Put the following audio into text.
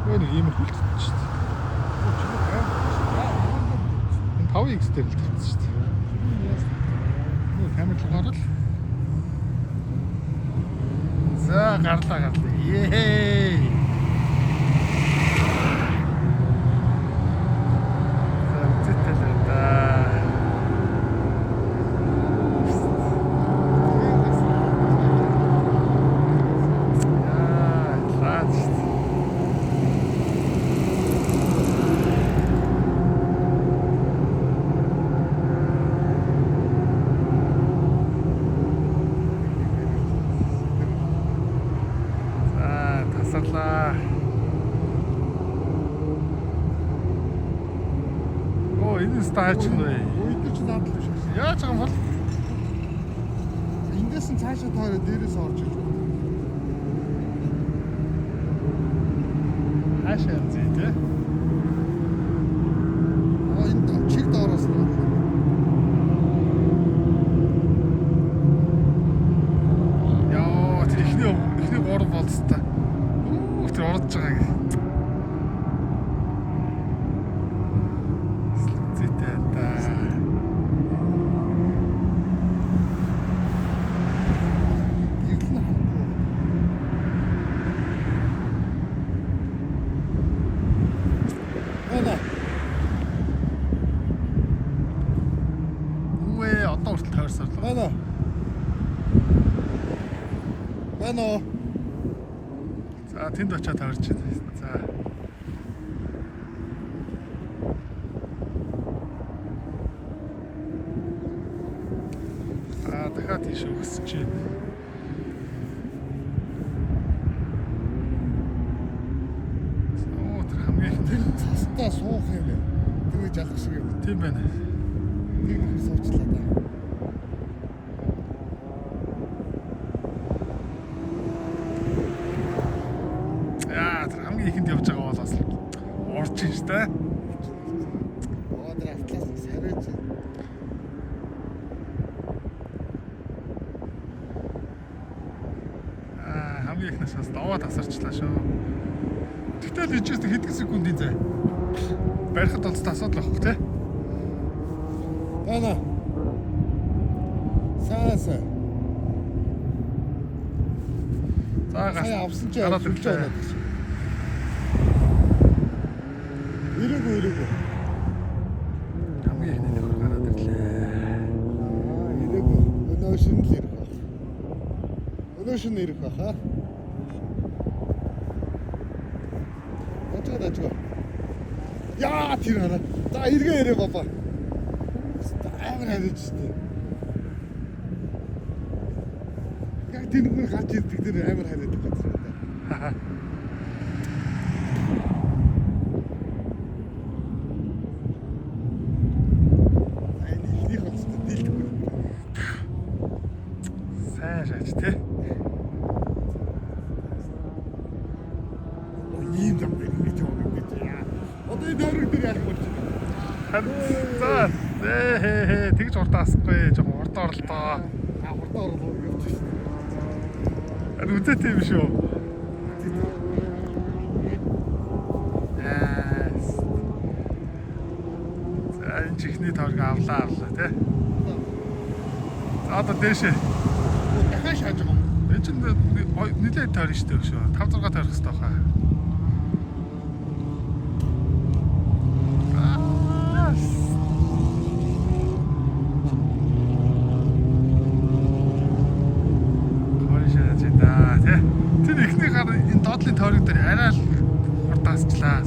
Өө нэг ийм хөлтсөн шүү дээ. 5x дээр л тавьсан шүү дээ. Нөө камер руу гарал. За гарлаа. Ее. За үтэтэлээ да. Оо энэ стаач нь вэ? Өөдөө ч наад л биш. Яаж байгаа юм бол? Эндээс нь цаашаа таараа дээрээс орж иж байна. Хаашаа юм зээ те? Энэ чиг доороос нь. Яа, тэр ихний 3 болцтой. Тэр орж байгаа гэх. Одоо хүртэл тойрсоор л. Бано. За тэнд очиад тойрч байна. За. Дахиад тийш өгсөж байна. Оо тэр хамгийн тэр цастаа суух юм байна. Тэгээ жалах шиг юм. Тийм байна. Нэг суучлаа да. Ихэнд явж байгаа бол бас орж ин штэ. Одор автлаас сарайч. Хамгийн ихнээс бас даваа тасарчлаа шүү. Тэгтэл ичээс хэдэн секундын зай. Барихад бол асуудал байхгүй тий. Бана. Сааса. За авсан чи гараад ирлээ. Ирээгүй. Хамгийн ихний нөхөр гараад ирлээ. Ирээгүй. Өнөө шинэ л ирэх баг. Өнөө шинэ ирэх баг хаа. Дажгаа. Яа тэр хараа. За эргээ ирээ баба. Амар хариж штэ. Яг тэр нөхөр гарч ирдэг тэр амар хараад байгаа юм да. Шаач тий. Ийм юм байна гэж яа. Одоо энэ дөрөв дээр яах вэ? За тэгж урдаасахгүй жоохон урд оролтоо. Урд орлоо явж шээ. Үзээтэй юм шүү. За энэ чихний тойрог авлаа тий. За одоо дээшээ. Дахиад шааж байгаа юм. Энэ чинь нэлээд тойрно шүү дээ шүү. 5-6 тойрох хэрэгтэй хаа. Тэр ихний гар энэ доотлын тойрог дээр арай л урдаасчлаа.